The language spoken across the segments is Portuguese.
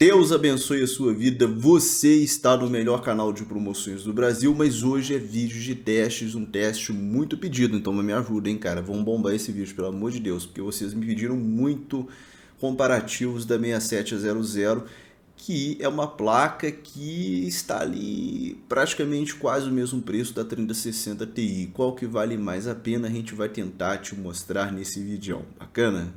Deus abençoe a sua vida, você está no melhor canal de promoções do Brasil, mas hoje é vídeo de testes, um teste muito pedido, então me ajuda, hein, cara, vamos bombar esse vídeo, pelo amor de Deus, porque vocês me pediram muito comparativos da 6700, que é uma placa que está ali praticamente quase o mesmo preço da 3060 Ti. Qual que vale mais a pena, a gente vai tentar te mostrar nesse vídeo, bacana?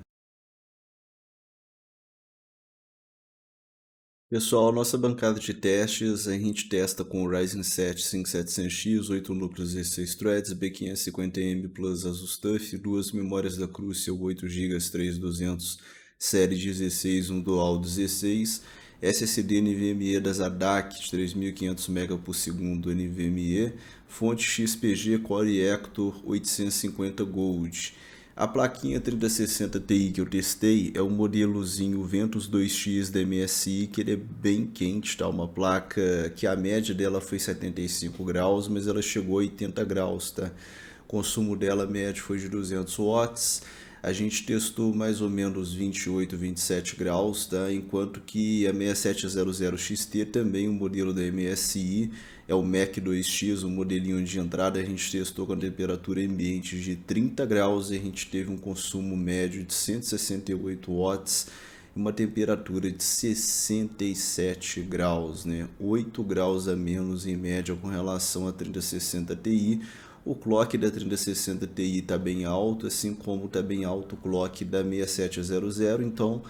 Pessoal, nossa bancada de testes, a gente testa com o Ryzen 7 5700X, 8 núcleos e 6 threads, B550M Plus Asus TUF, duas memórias da Crucial 8GB 3200 série 16, um Dual 16, SSD NVMe da Zadak de 3500 MB por segundo NVMe, fonte XPG Core Hector 850 Gold. A plaquinha 3060 Ti que eu testei é o modelozinho Ventus 2X da MSI, que ele é bem quente, tá? Uma placa que a média dela foi 75 graus, mas ela chegou a 80 graus, tá? O consumo dela médio foi de 200 watts. A gente testou mais ou menos 28, 27 graus, tá? Enquanto que a 6700 XT, também um modelo da MSI, é o Mac 2X, o modelinho de entrada, a gente testou com a temperatura ambiente de 30 graus e a gente teve um consumo médio de 168 watts e uma temperatura de 67 graus, né? 8 graus a menos em média com relação a 3060 Ti. O clock da 3060 Ti está bem alto, assim como está bem alto o clock da 6700, então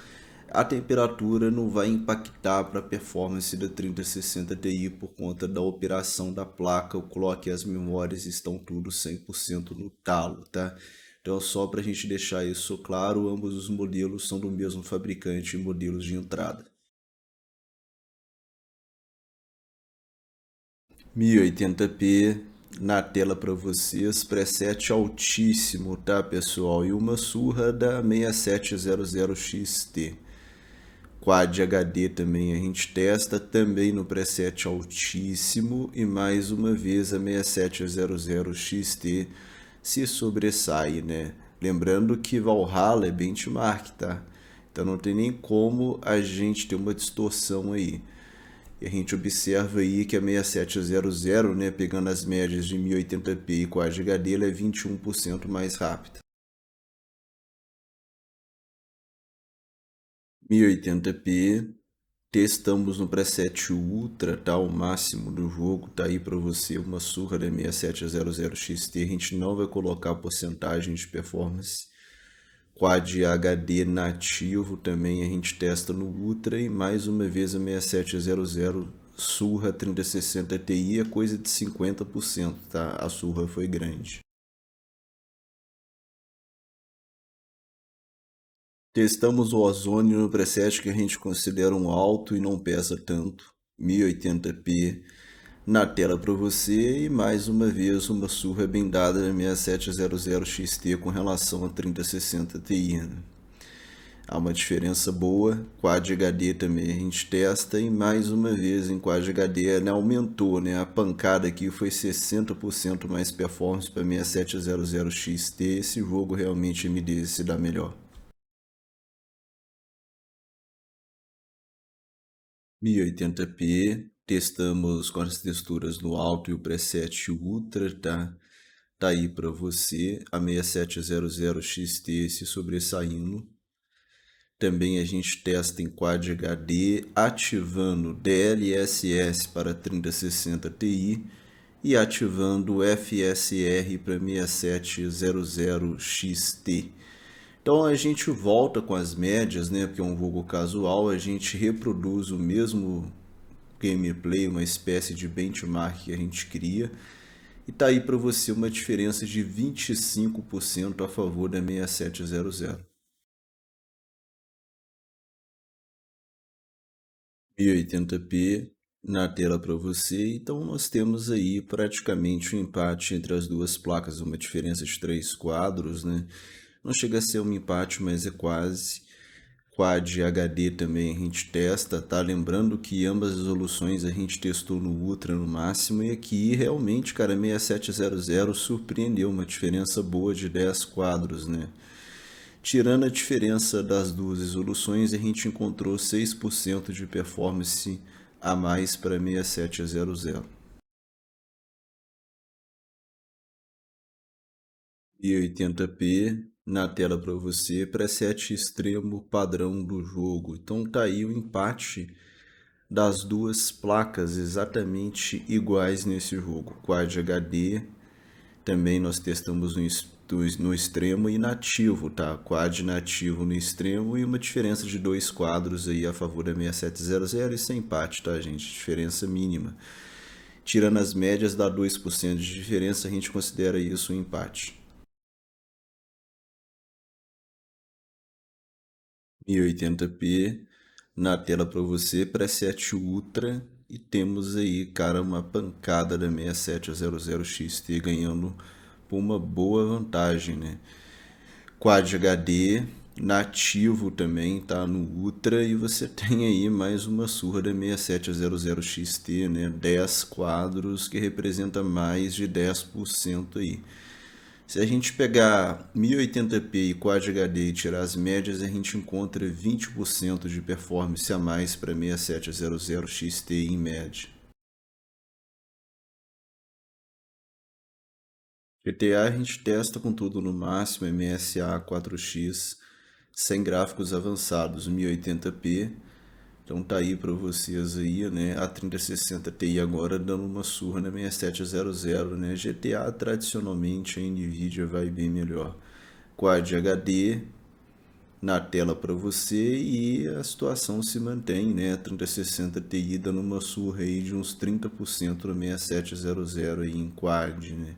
a temperatura não vai impactar para a performance da 3060 Ti por conta da operação da placa, o clock e as memórias estão tudo 100% no talo, tá? Então só para a gente deixar isso claro, ambos os modelos são do mesmo fabricante, modelos de entrada. 1080p na tela para vocês, preset altíssimo, tá, pessoal? E uma surra da 6700 XT. Quad HD também a gente testa, também no preset altíssimo, e mais uma vez a 6700 XT se sobressai, né? Lembrando que Valhalla é benchmark, tá? Então não tem nem como a gente ter uma distorção aí. E a gente observa aí que a 6700, né, pegando as médias de 1080p e Quad HD, ela é 21% mais rápida. 1080p, testamos no preset Ultra, tá? O máximo do jogo, tá aí para você uma surra da 6700 XT. A gente não vai colocar porcentagem de performance. Quad HD nativo também a gente testa no Ultra, e mais uma vez a 6700 surra 3060 Ti é coisa de 50%, tá? A surra foi grande. Testamos o ozônio no preset que a gente considera um alto e não pesa tanto, 1080p na tela para você, e mais uma vez uma surra bem dada na 6700 XT com relação a 3060 Ti. Há uma diferença boa. Quad HD também a gente testa, e mais uma vez em Quad HD, né, aumentou, né? A pancada aqui foi 60% mais performance para 6700 XT. Esse jogo realmente AMD se dá melhor. 1080p, testamos com as texturas no alto e o preset Ultra, tá? Tá aí para você a 6700 XT se sobressaindo. Também a gente testa em Quad HD, ativando DLSS para 3060 Ti e ativando FSR para 6700 XT. Então a gente volta com as médias, né? Porque é um jogo casual, a gente reproduz o mesmo gameplay, uma espécie de benchmark que a gente cria. E tá aí para você uma diferença de 25% a favor da 6700. 1080p na tela para você, então nós temos aí praticamente um empate entre as duas placas, uma diferença de 3 quadros, né? Não chega a ser um empate, mas é quase. Quad HD também a gente testa, tá? Lembrando que ambas as resoluções a gente testou no Ultra no máximo, e aqui realmente, cara, 6700 surpreendeu, uma diferença boa de 10 quadros, né? Tirando a diferença das duas resoluções, a gente encontrou 6% de performance a mais para 6700. 1080p na tela para você, preset extremo padrão do jogo. Então tá aí o empate das duas placas exatamente iguais nesse jogo. Quad HD, também nós testamos no extremo e nativo, tá? Quad nativo no extremo e uma diferença de 2 quadros aí a favor da 6700 e sem empate, tá, gente? Diferença mínima. Tirando as médias, dá 2% de diferença, a gente considera isso um empate. 1080p na tela para você, preset Ultra, e temos aí, cara, uma pancada da 6700 XT ganhando por uma boa vantagem, né? Quad HD nativo também, tá no Ultra, e você tem aí mais uma surra da 6700 XT, né? 10 quadros, que representa mais de 10% aí. Se a gente pegar 1080p e Quad HD e tirar as médias, a gente encontra 20% de performance a mais para 6700 XT em média. GTA a gente testa com tudo no máximo, MSA 4x, sem gráficos avançados, 1080p. Então tá aí para vocês aí, né? A 3060 Ti agora dando uma surra na 6700, né? GTA tradicionalmente a Nvidia vai bem melhor. Quad HD na tela para você e a situação se mantém, né? A 3060 Ti dando uma surra aí de uns 30% na 6700 aí em quad, né?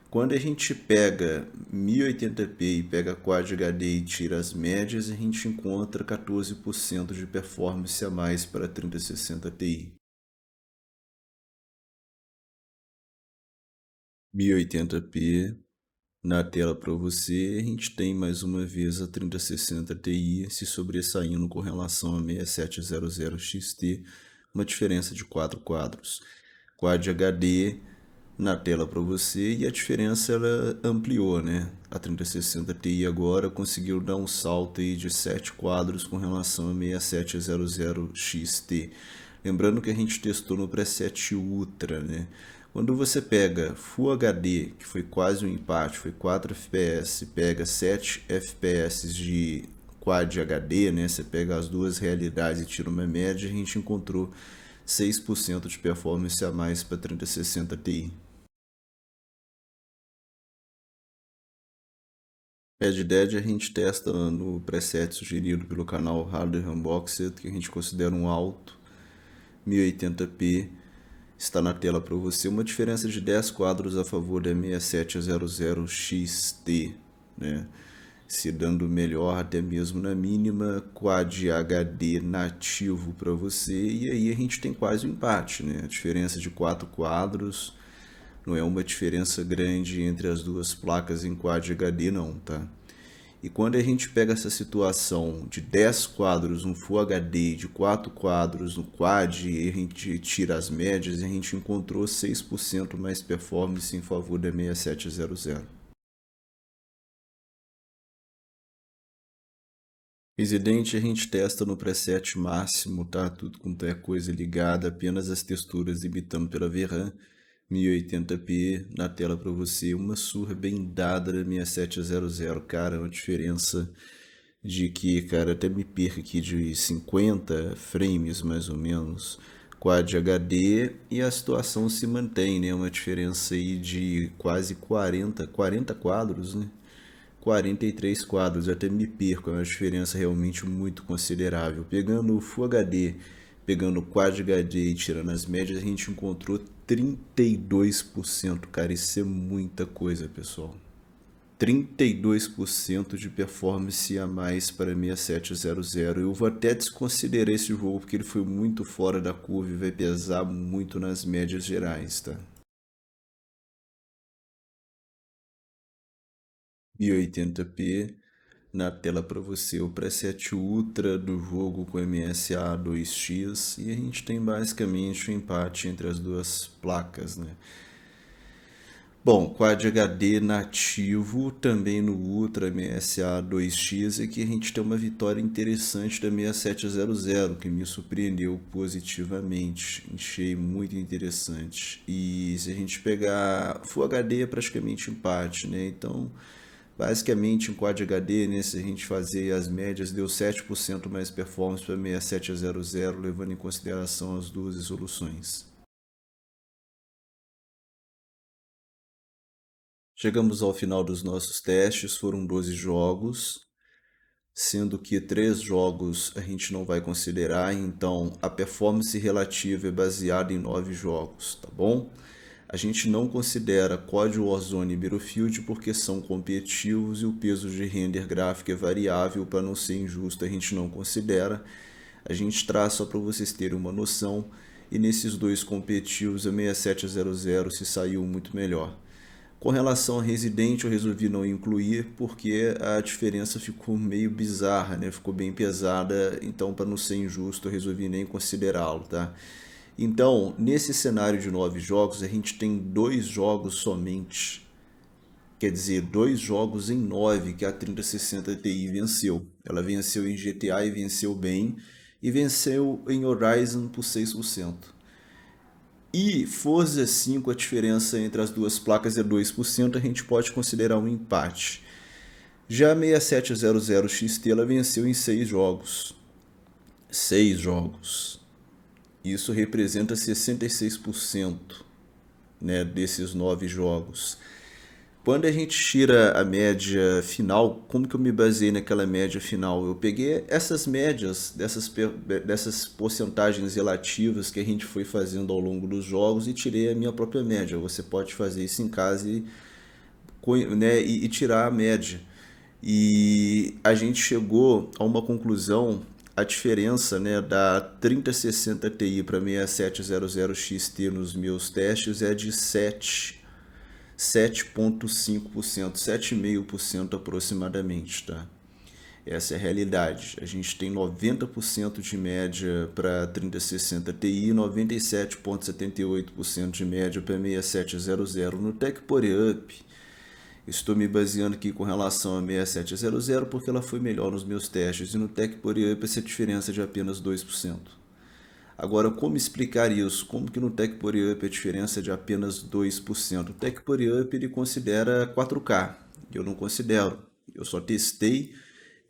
Quando a gente pega 1080p e pega Quad HD e tira as médias, a gente encontra 14% de performance a mais para 3060 Ti. 1080p na tela para você, a gente tem mais uma vez a 3060 Ti se sobressaindo com relação a 6700 XT, uma diferença de 4 quadros. Quad HD na tela para você e a diferença ela ampliou, né? A 3060 Ti agora conseguiu dar um salto aí de 7 quadros com relação a 6700 XT. Lembrando que a gente testou no preset Ultra, né? Quando você pega Full HD, que foi quase um empate, foi 4 FPS, pega 7 FPS de Quad HD, né? Você pega as duas realidades e tira uma média, a gente encontrou 6% de performance a mais para 3060 Ti. Red Dead a gente testa no preset sugerido pelo canal Hardware Unboxed, que a gente considera um alto, 1080p, está na tela para você, uma diferença de 10 quadros a favor da 6700 XT, né? Se dando melhor até mesmo na mínima, Quad HD nativo para você, e aí a gente tem quase um empate, né? A diferença de 4 quadros não é uma diferença grande entre as duas placas em Quad HD não, tá? E quando a gente pega essa situação de 10 quadros no Full HD, de 4 quadros no Quad, e a gente tira as médias, a gente encontrou 6% mais performance em favor da 6700. Resident a gente testa no preset máximo, tá? Tudo quanto é coisa ligada, apenas as texturas imitando pela VRAM, 1080p na tela para você, uma surra bem dada da 6700, cara, uma diferença de que, cara, até me perca aqui de 50 frames mais ou menos, Quad HD, e a situação se mantém, né? Uma diferença aí de quase 40 quadros, né? 43 quadros, eu até me perco, é uma diferença realmente muito considerável. Pegando o Full HD, pegando o Quad HD e tirando as médias, a gente encontrou 32%, cara, isso é muita coisa, pessoal. 32% de performance a mais para 6700. Eu vou até desconsiderar esse jogo porque ele foi muito fora da curva e vai pesar muito nas médias gerais, tá? 1080p na tela para você, o preset Ultra do jogo com MSA 2x, e a gente tem basicamente um empate entre as duas placas, né? Bom, Quad HD nativo também no Ultra MSA 2X é que a gente tem uma vitória interessante da 6700, que me surpreendeu positivamente. Achei muito interessante. E se a gente pegar Full HD é praticamente empate, né? Então, basicamente em Quad HD, né, se a gente fazer as médias, deu 7% mais performance para 6700, levando em consideração as duas resoluções. Chegamos ao final dos nossos testes, foram 12 jogos, sendo que 3 jogos a gente não vai considerar, então a performance relativa é baseada em 9 jogos, tá bom? A gente não considera COD, Warzone e Battlefield porque são competitivos e o peso de render gráfico é variável, para não ser injusto a gente não considera. A gente traz só para vocês terem uma noção, e nesses dois competitivos a 6700 se saiu muito melhor. Com relação a Resident, eu resolvi não incluir porque a diferença ficou meio bizarra, né? Ficou bem pesada, então para não ser injusto eu resolvi nem considerá-lo, tá? Então, nesse cenário de 9 jogos, a gente tem 2 jogos somente. Quer dizer, 2 jogos em 9 que a 3060 Ti venceu. Ela venceu em GTA e venceu bem, e venceu em Horizon por 6%. E Forza 5, a diferença entre as duas placas é 2%, a gente pode considerar um empate. Já a 6700 XT ela venceu em 6 jogos. 6 jogos. Isso representa 66%, né, desses 9 jogos. Quando a gente tira a média final, como que eu me baseei naquela média final? Eu peguei essas médias dessas porcentagens relativas que a gente foi fazendo ao longo dos jogos e tirei a minha própria média. Você pode fazer isso em casa né, e tirar a média. E a gente chegou a uma conclusão, a diferença, né, da 3060 Ti para 6700 XT nos meus testes é de 7,5%, 7,5% aproximadamente, tá? Essa é a realidade. A gente tem 90% de média para 3060 Ti e 97,78% de média para 6700. No Tech Power Up, estou me baseando aqui com relação a 6700 porque ela foi melhor nos meus testes, e no Tech Power Up essa diferença é de apenas 2%. Agora, como explicar isso? Como que no Tech Power Up a diferença é de apenas 2%? O Tech Power Up ele considera 4K, eu não considero. Eu só testei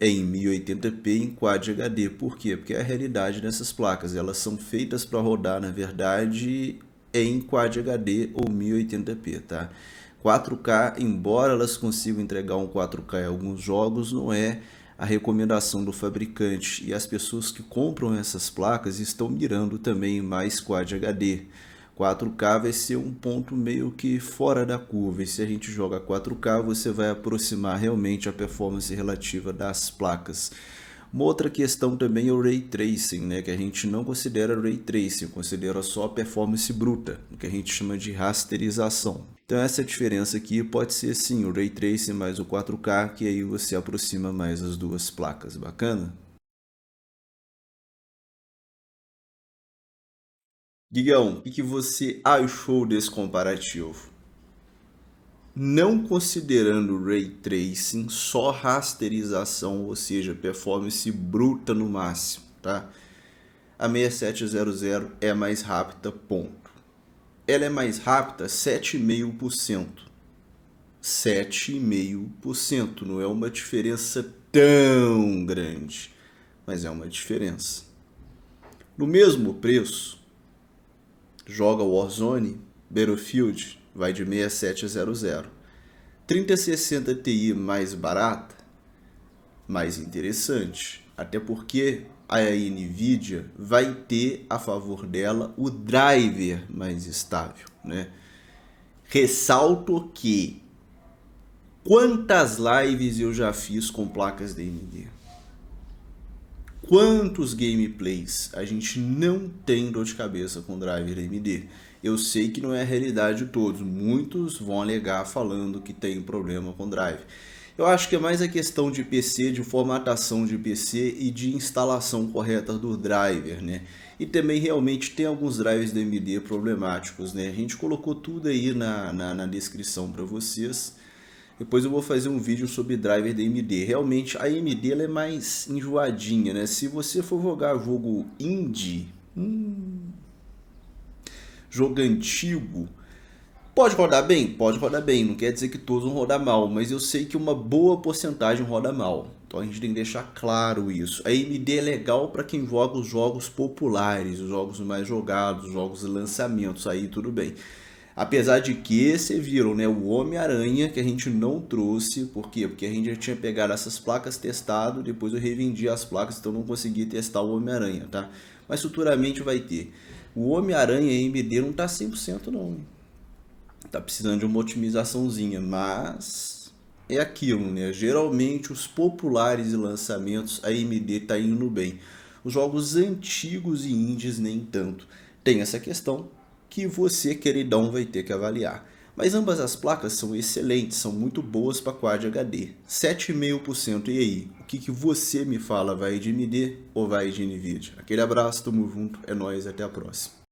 em 1080p em Quad HD. Por quê? Porque é a realidade dessas placas. Elas são feitas para rodar, na verdade, em Quad HD ou 1080p, tá? 4K, embora elas consigam entregar um 4K em alguns jogos, não é a recomendação do fabricante, e as pessoas que compram essas placas estão mirando também mais Quad HD. 4K vai ser um ponto meio que fora da curva, e se a gente joga 4K você vai aproximar realmente a performance relativa das placas. Uma outra questão também é o Ray Tracing, né, que a gente não considera Ray Tracing, considera só a performance bruta, o que a gente chama de rasterização. Então essa diferença aqui pode ser sim o Ray Tracing mais o 4K, que aí você aproxima mais as duas placas, bacana? Guigão, o que você achou desse comparativo? Não considerando Ray Tracing, só rasterização, ou seja, performance bruta no máximo, tá? A 6700 é mais rápida, ponto. Ela é mais rápida 7,5%. 7,5%, não é uma diferença tão grande, mas é uma diferença. No mesmo preço, joga Warzone, Battlefield, vai de 6700. 3060 Ti mais barata, mais interessante, até porque a Nvidia vai ter a favor dela o driver mais estável, né? Ressalto que quantas lives eu já fiz com placas da AMD? Quantos gameplays a gente não tem dor de cabeça com driver AMD? Eu sei que não é a realidade de todos, muitos vão alegar falando que tem problema com drive. Eu acho que é mais a questão de PC, de formatação de PC e de instalação correta do driver, né? E também realmente tem alguns drivers da AMD problemáticos, né? A gente colocou tudo aí na descrição para vocês. Depois eu vou fazer um vídeo sobre driver da AMD. Realmente a AMD ela é mais enjoadinha, né? Se você for jogar jogo indie, jogo antigo, pode rodar bem? Pode rodar bem. Não quer dizer que todos vão rodar mal, mas eu sei que uma boa porcentagem roda mal. Então a gente tem que deixar claro isso. A AMD é legal para quem joga os jogos populares, os jogos mais jogados, os jogos de lançamentos, aí tudo bem. Apesar de que, vocês viram, né, o Homem-Aranha que a gente não trouxe, por quê? Porque a gente já tinha pegado essas placas testado, depois eu revendi as placas, então não consegui testar o Homem-Aranha, tá? Mas futuramente vai ter. O Homem-Aranha AMD não tá 100% não, hein? Tá precisando de uma otimizaçãozinha, mas é aquilo, né? Geralmente os populares e lançamentos a AMD tá indo bem. Os jogos antigos e indies nem tanto. Tem essa questão que você, queridão, vai ter que avaliar. Mas ambas as placas são excelentes, são muito boas para Quad HD. 7,5%. E aí? O que você me fala? Vai de AMD ou vai de Nvidia? Aquele abraço, tamo junto, é nóis, até a próxima.